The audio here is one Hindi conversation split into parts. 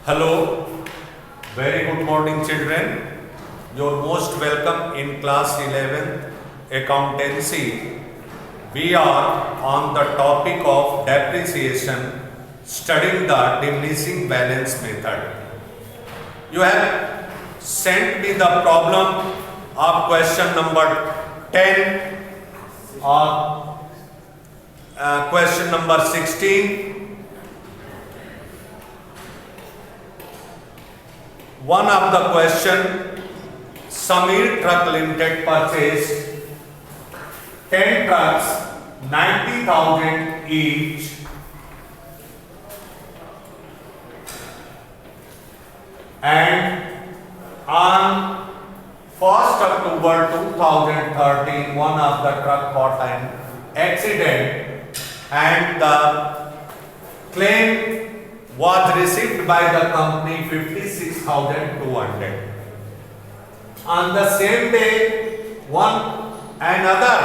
Hello, very good morning children. You're most welcome in class 11th accountancy. We are on the topic of depreciation, studying the diminishing balance method. You have sent me the problem of question number 10 or question number 16. One of the question, Samir Truck Limited purchased 10 trucks, 90,000 each, and on 1st October 2013, one of the truck got an accident and the claim was received by the company 56,200. On the same day, another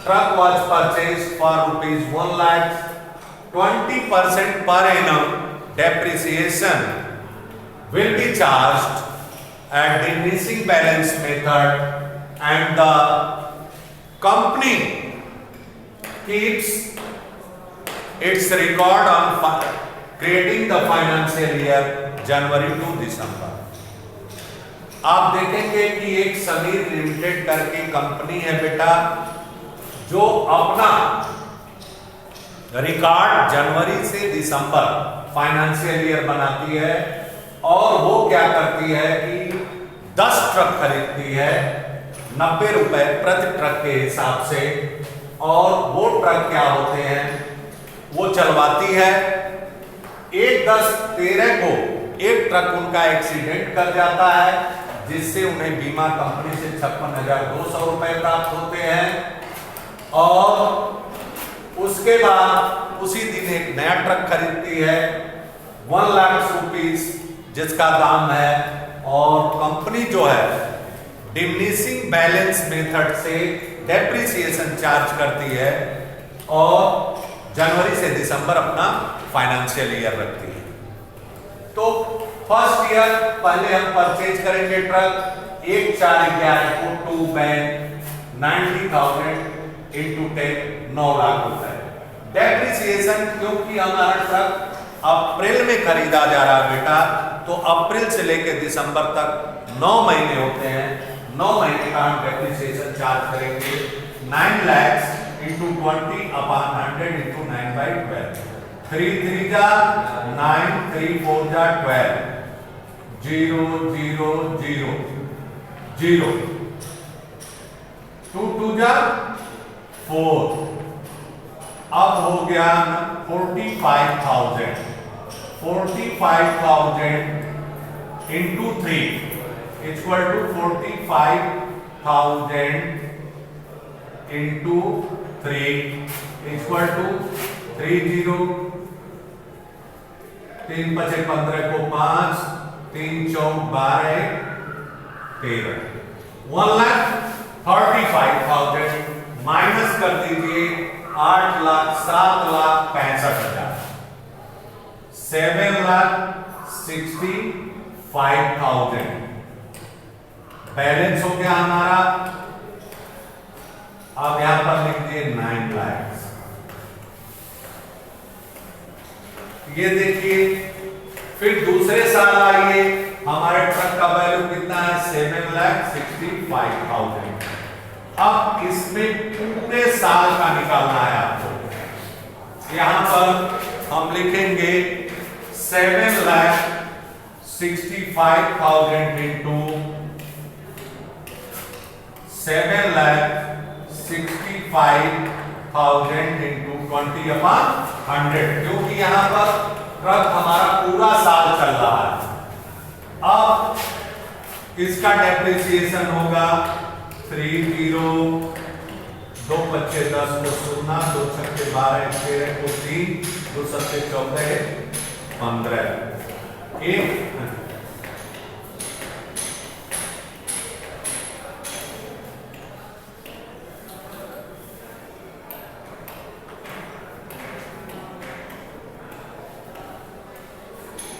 truck was purchased for rupees 1 lakh. 20% per annum depreciation will be charged at the diminishing balance method, and the company keeps its record on creating the financial year January to December. आप देखेंगे कि एक समीर लिमिटेड करके कंपनी है बेटा, जो अपना रिकॉर्ड जनवरी से दिसंबर फाइनेंशियल ईयर बनाती है, और वो क्या करती है कि 10 ट्रक खरीदती है 90 रुपए प्रति ट्रक के हिसाब से, और वो ट्रक क्या होते हैं, वो चलवाती है। 1/10/13 को एक ट्रक उनका एक्सीडेंट कर जाता है, जिससे उन्हें बीमा कंपनी से 56,200 रुपए प्राप्त होते हैं, और उसके बाद उसी दिन एक नया ट्रक खरीदती है 1 लाख रुपीस जिसका दाम है, और कंपनी जो है डिमिनिशिंग बैलेंस मेथड से डेप्रिसिएशन चार्ज करती है, और जनवरी से दिसंबर अपना फाइनेंशियल ईयर रखती है। तो फर्स्ट ईयर पहले हम परचेज करेंगे ट्रक 1/4/11 को 2 बैंक 90,000 इंटू 10 9 लाख रुपए डेप्रिसिएशन। क्योंकि हमारा ट्रक अप्रैल में खरीदा जा रहा है बेटा, तो अप्रैल से लेकर दिसंबर तक 9 महीने होते हैं। 9 महीने का हम डेप्रिसिएशन चार्ज करेंगे 9 लाख इंटू 20/100 इंटू 9/12। 3 3 जा 9, 3 4 जा 12, 0 0 0 0, 2 2 जा 4। अब हो गया 45,000 into 3 equal to 45,000 into 3 equal to 30, 3 5 15 को 5, 3 4 12 13, 1,35,000 माइनस कर दीजिए 8,07,65,000, 7,65,000 बैलेंस हो गया हमारा। अब यहां पर लिख दिए 9 लाख। ये देखिए, फिर दूसरे साल आइए, हमारे ट्रक का वैल्यू कितना है 7,65,000। अब इसमें पूरे साल का निकालना है आपको। यहां पर हम लिखेंगे 7,65,000 इंटू 7,65,000 इंटू 20/100, क्योंकि यहां पर ट्रक हमारा पूरा साल चल रहा है। अब इसका डेप्रिसिएशन होगा 30, 2 25 10 को 0, 2 6 12 13 को 3, 2 7 14 15 1।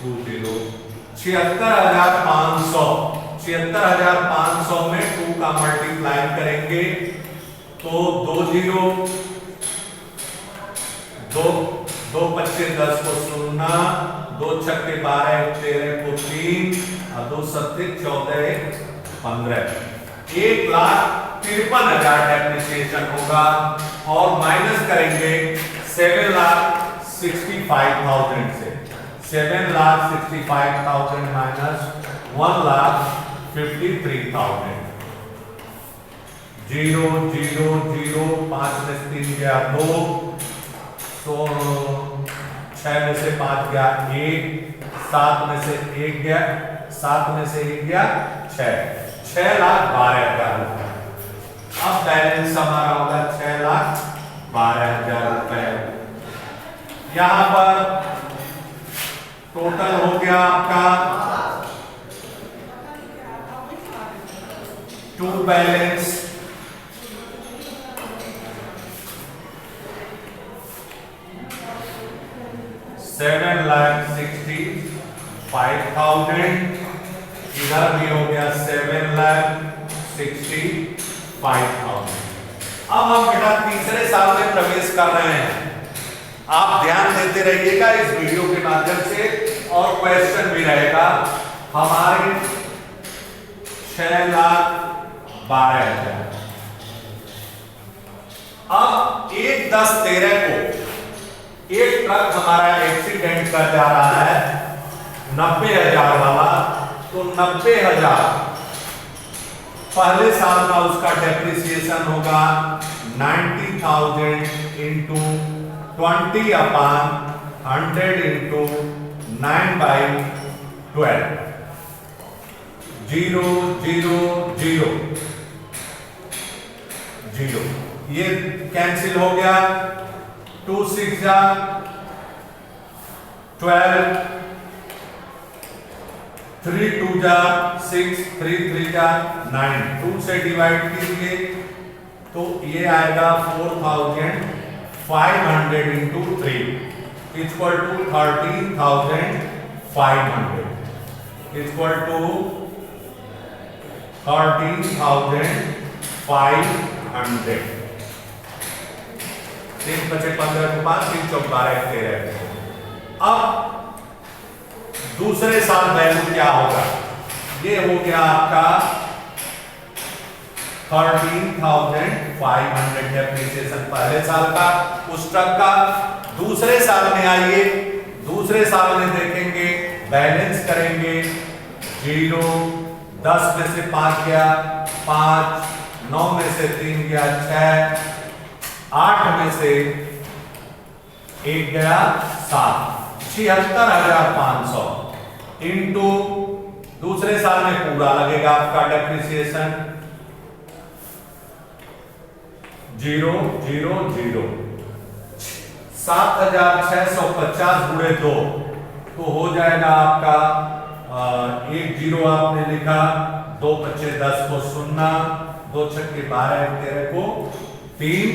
76,500 76,500 में 2 का मल्टीप्लाई करेंगे तो 2 0 2 2 25 10 को 0 2 छक्के 12 13 को 3 और 2 7 14 15 1,53,000 डेप्रिसिएशन होगा और माइनस करेंगे 7,65,000 से 7,65,000 माइनस 1,53,000 0 0 0 5 में से 3 गया 2 तो 6 में से 5 गया 1 7 में से 1 गया 7 में से 1 गया 6,12,000 रुपए। अब बैलेंस हमारा होगा 6,12,000 रुपए। यहां पर टोटल हो गया आपका टू बैलेंस 7,65,000 इधर भी हो गया 7,65,000। अब हम बेटा तीसरे साल में प्रवेश कर रहे हैं। आप ध्यान देते रहिएगा इस वीडियो के माध्यम से और क्वेश्चन भी रहेगा। हमारे 6,12,000 अब 1/10/13 को एक ट्रक हमारा एक्सीडेंट कर जा रहा है 90,000 वाला, तो 90,000 पहले साल का उसका डेप्रिसिएशन होगा 90,000 इंटू 20/100 इंटू 9/12 0 0 0 0 ये कैंसिल हो गया 2 6 जा 12 3 2 जा 6 3 3 जा 9 2 से डिवाइड कीजिए तो ये आएगा 4,500 into 3 equal to 13,500 equal to 13,500 3 बचे 15 के बाद 3 चौक 12 13। अब दूसरे साल वैल्यू क्या होगा? ये हो गया आपका 13,500 डेप्रिसिएशन पहले साल का उस ट्रक का। दूसरे साल में आइए, दूसरे साल में देखेंगे बैलेंस करेंगे 0 10 में से 5 गया 5 9 में से 3 गया 6 8 में से 1 गया 7 76,500 इंटू दूसरे साल में पूरा लगेगा आपका डेप्रिसिएशन 0 0 0 7,650 गुणे 2 तो हो जाएगा आपका 1 0 आपने लिखा 2 25 10 को 0 2 छक्के 12 13 को 3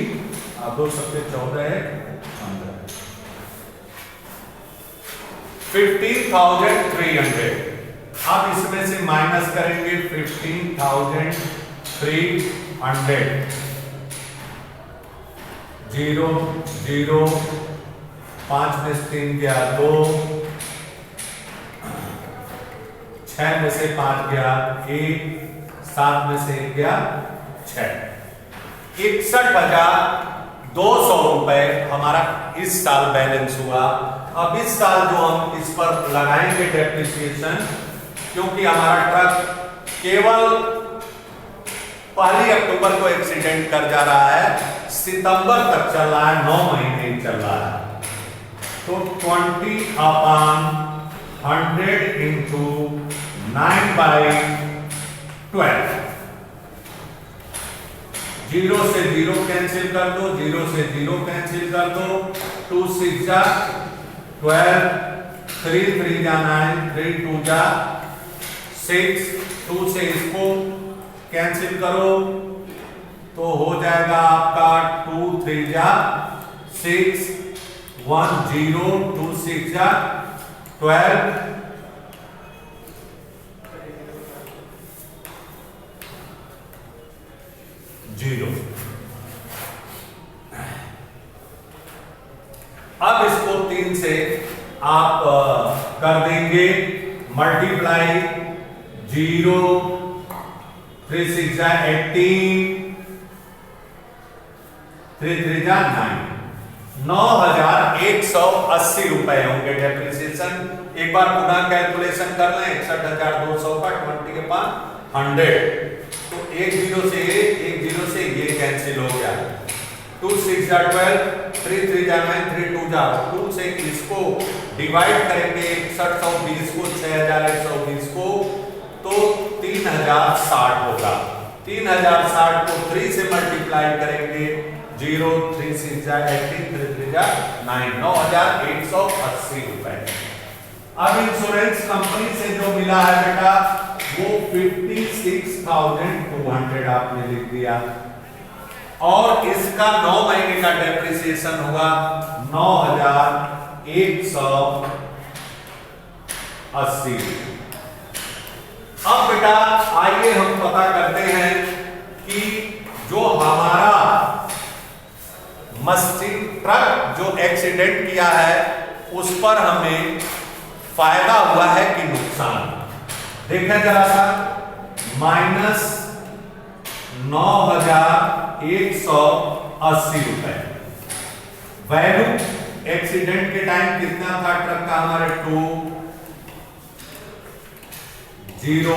और 2 7 14 15,300। अब इसमें से माइनस करेंगे 15,300 0 0 5 में से 3 गया 2 6 में से 5 गया 1 7 में से 1 गया 6 61,200 रुपए हमारा इस साल बैलेंस हुआ। अब इस साल जो हम इस पर लगाएंगे डेप्रिसिएशन, क्योंकि हमारा ट्रक केवल 1 अक्टूबर को एक्सीडेंट कर जा रहा है, सितंबर तक चल रहा है 9 महीने चल रहा है, तो 20/100 इंटू 9/12 0 से 0 कैंसिल कर दो 0 से 0 कैंसिल कर दो 2 6 जा 12 3 3 जा 9 3 2 जा 6 2 से इसको कैंसिल करो तो हो जाएगा आपका 2 3 जा 6 1 0 2 6 जा 12 आप कर देंगे मल्टीप्लाई 0 3 6 जा 18 3 3 जा 9 9,180 रुपए होंगे डेप्रिसिएशन। एक बार पुनः कैलकुलेशन कर लें 61,200 का 20 के पास 100 तो एक जीरो से ये कैंसिल हो गया। 2 6 जा 12 3 3 जा 9 3 2 जा 2 से इसको डिवाइड करेंगे 6120 को 6120 को तो 3060 होगा। 3060 को 3 से मल्टीप्लाई करेंगे 0 3 6 जा 18 3 3 जा 9 9,180 रुपए। अब इंश्योरेंस कंपनी से जो मिला है बेटा वो 56,200 आपने लिख दिया और इसका 9 महीने का डेप्रिसिएशन होगा 9,180। अब बेटा आइए हम पता करते हैं कि जो हमारा मस्टिंग ट्रक जो एक्सीडेंट किया है उस पर हमें फायदा हुआ है कि नुकसान। देखें जरा सा -9,180 रुपए वैल्यू एक्सीडेंट के टाइम कितना था ट्रक का हमारे 2 0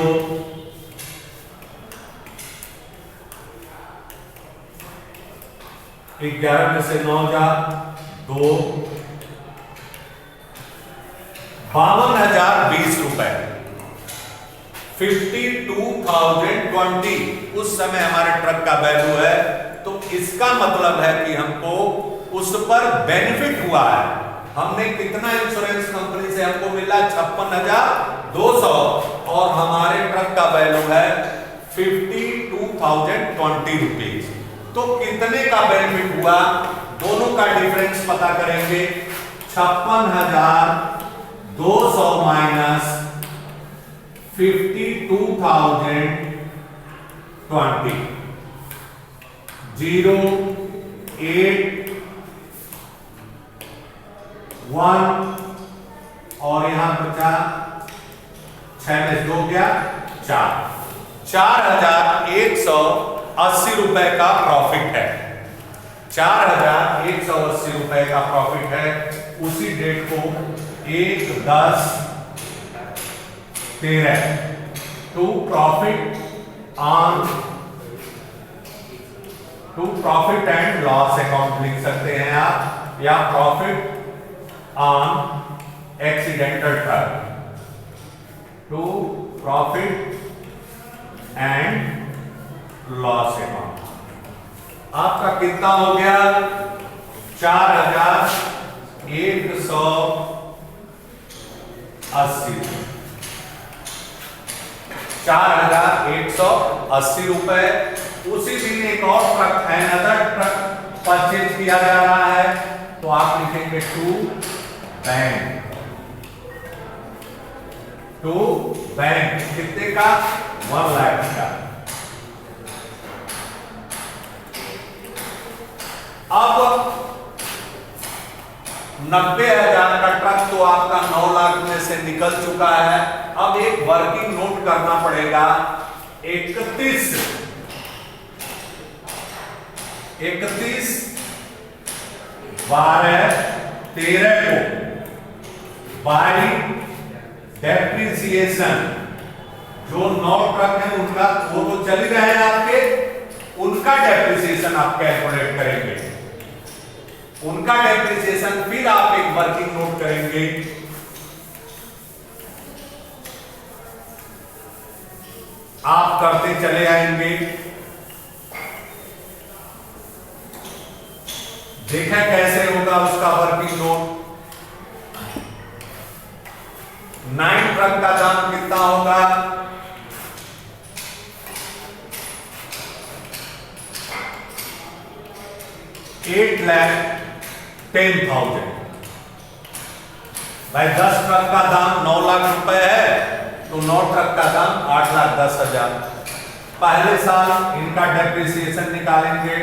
11 में से 9 जा 2 52,020 रुपए 52,020 उस समय हमारे ट्रक का वैल्यू है। तो इसका मतलब है कि हमको उस पर बेनिफिट हुआ है। हमने कितना इंश्योरेंस कंपनी से हमको मिला 56,200 और हमारे ट्रक का वैल्यू है 52,020 रुपीज। तो कितने का बेनिफिट हुआ दोनों का डिफरेंस पता करेंगे। 56,200 माइनस 52,020 0 8 1 और यहां बचा 6 में 2 गया 4 4,180 रुपए का प्रॉफिट है। 4,180 रुपए का प्रॉफिट है। उसी डेट को 1/10/13 to profit and loss account लिख सकते हैं आप या profit on accidental truck to profit and loss account. आपका कितना हो गया 4,180 रुपए। उसी दिन एक और ट्रक अनदर ट्रक परचेज किया जा रहा है तो आप लिखेंगे टू बैंक कितने का 1 लाख का। अब 90,000 का ट्रक तो आपका 9 लाख में से निकल चुका है। अब एक वर्किंग नोट करना पड़ेगा 31/12/13 को बाई डेप्रिसिएशन। जो 9 ट्रक है उनका वो तो चल ही रहे हैं आपके, उनका डेप्रिसिएशन आप कैलकुलेट करेंगे। उनका डेप्रिसिएशन फिर आप एक वर्किंग नोट करेंगे। आप करते चले आएंगे। देखा कैसे होगा उसका वर्किंग नोट। 9 ट्रक का दाम कितना होगा 8,10,000। भाई 10 ट्रक का दाम 9 लाख रुपए है तो 9 ट्रक का दाम 8,10,000। पहले साल इनका डेप्रिसिएशन निकालेंगे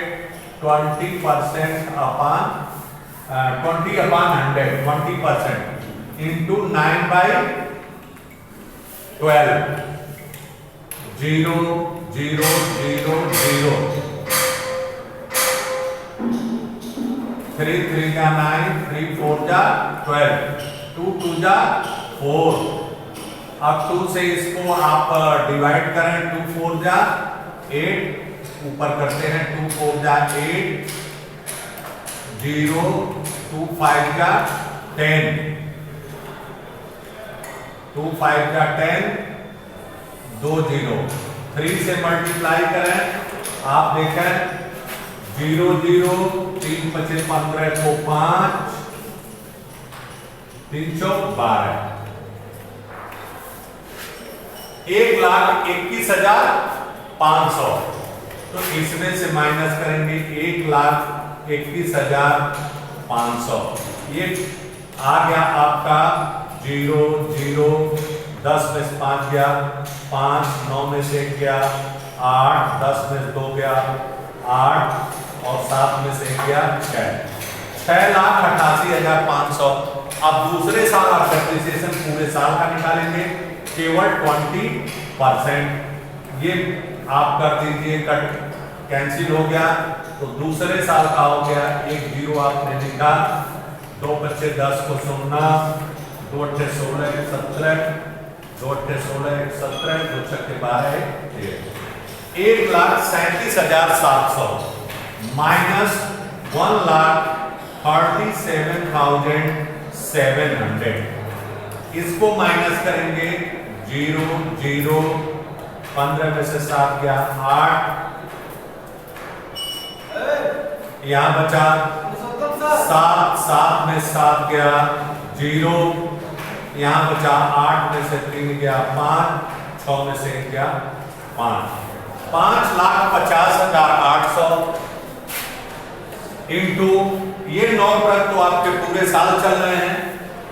20% अपॉन 20/100 20%। इंटू 9/12 0 0 0 0 3 3 जा 9 3 4 जा 12 2 2 जा 4। अब 2 से इसको आप डिवाइड करें, 2 4 जा 8, ऊपर करते हैं 2 4 जा 8 0 2 5 जा 10 2 5 जा 10 2 0 3 से मल्टीप्लाई करें, आप देखें 0 0 3 5 15 को 5 3 चौक 12 1,21,500। तो इसमें से माइनस करेंगे 1,21,500। ये आ गया आपका 0 0 10 में से 5 गया 5 9 में से 1 गया 8 10 में से 2 गया 8 और 7 में से 1 गया 6,88,500। अब दूसरे साल आप डेप्रिसिएशन पूरे साल का निकालेंगे, केवल 20%। ये आप कर दीजिए, कट कैंसिल हो गया। तो दूसरे साल का हो गया 1 0 आपने लिखा, 2 25 10 को 0 2 8 16 17 2 8 16 17 2 6 12 1,37,700 माइनस 1,37,700। इसको माइनस करेंगे 0 0 15 में से 7 गया 8, यहां बचा 7 7 में 7 गया 0, यहां बचा 8 में से 3 गया 5 6 में से 1 गया 5 5,50,800 इंटू ये 9 तो आपके पूरे साल चल रहे हैं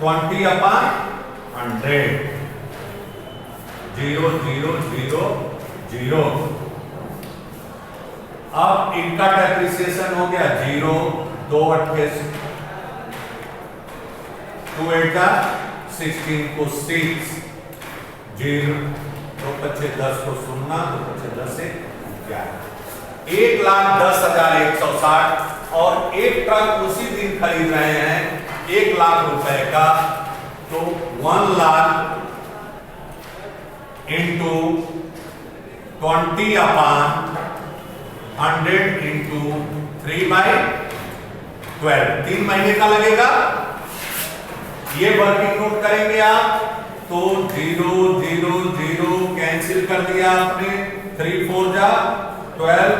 20/100 0 0 0 0। अब इनका डेप्रिसिएशन हो गया 0 2 8 2 8 16 को 6 0 2 25 10 को 0 2 25 10 से 1,10,160 और एक ट्रक उसी दिन खरीद रहे हैं 1 लाख रुपए का। तो 1 लाख इंटू 20/100 इंटू 3/12 3 महीने का लगेगा। ये वर्किंग नोट करेंगे आप तो 0 0 0 कैंसिल कर दिया आपने, 3 4 जा 12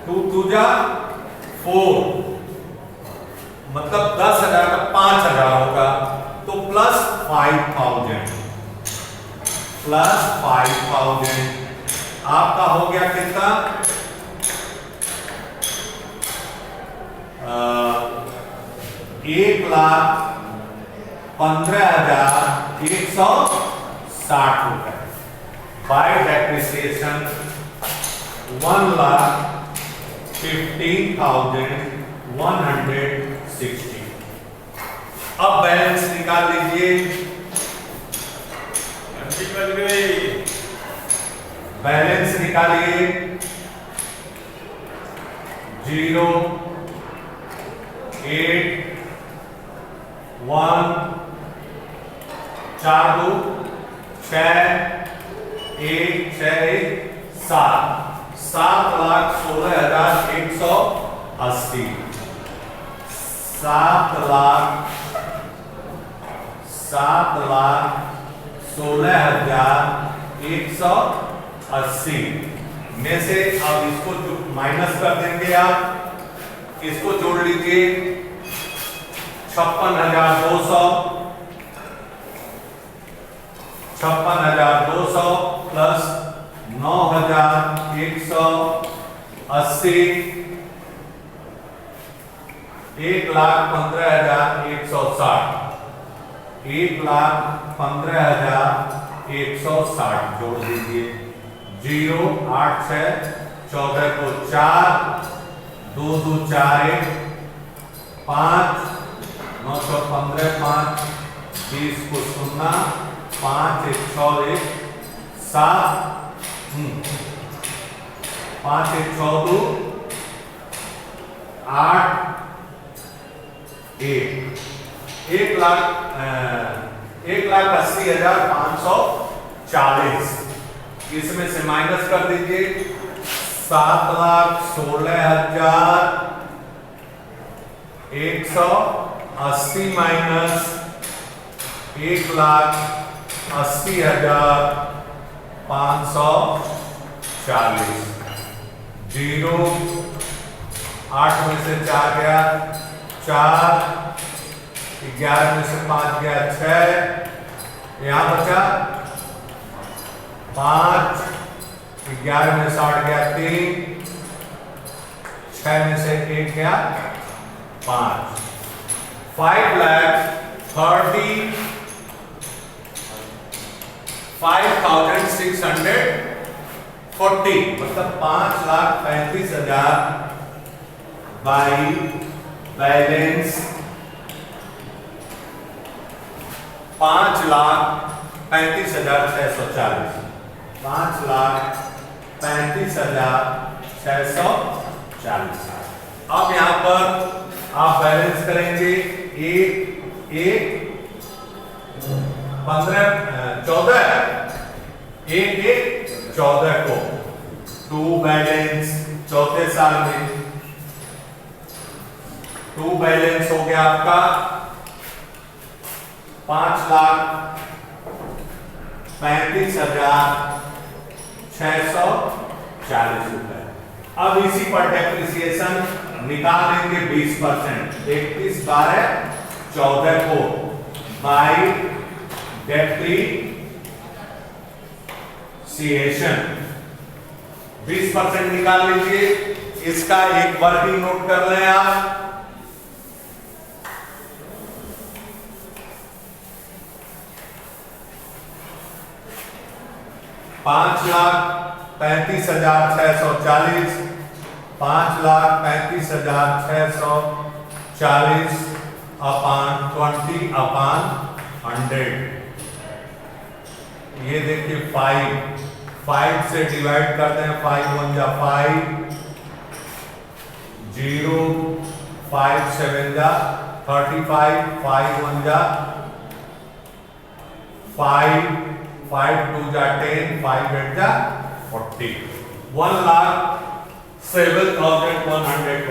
2 2 जा 4, मतलब 10,000 का 5,000 होगा। तो प्लस 5,000 आपका हो गया कितना 1,15,160 रुपए बाय डेप्रिसिएशन 1,15,160। अब बैलेंस निकाल लीजिए, बैलेंस निकालिए 0 8 1 4 2 6 1 6 7 7,16,180 7,16,180 में से अब इसको माइनस कर देंगे, आप इसको जोड़ लीजिए 56,200 प्लस 9,180 1,15,160 1,15,160 जोड़ दीजिए 0 8 6 14 को 4 2 2 4 1 5 9 15 5 20 को 0, 5 1 6 1 7, 5 1 6 2 8 1,80,540। इसमें से माइनस कर दीजिए 7,16,180 माइनस 1,80,540। 0 8 में से 4 गया 4, 11 में से 5 गया 6, यहां बचा 5, 11 में से 8 गया 3, 6 में से 1 गया 5। 5,35,640 मतलब 5,35,000 बाई बैलेंस 5,35,640। 5,35,640। अब यहां पर आप बैलेंस करेंगे 14 को 2 बैलेंस चौथे साल में 2 बैलेंस हो गया आपका 5,35,640 रुपए। अब इसी पर डेप्रिसिएशन निकाल लेंगे 20%। 31/12 को बाई डेप्रिसिएशन 20% निकाल लीजिए। इसका एक वर्किंग नोट कर लें आप। 5,35,640 5,35,640 अपॉन 20/100। ये देखिए 5 से डिवाइड करते हैं 5 1 जा 5 0 5 7 जा 35 5 1 जा 5 5 2 जा 10 5 8 जा 40। 1,07,120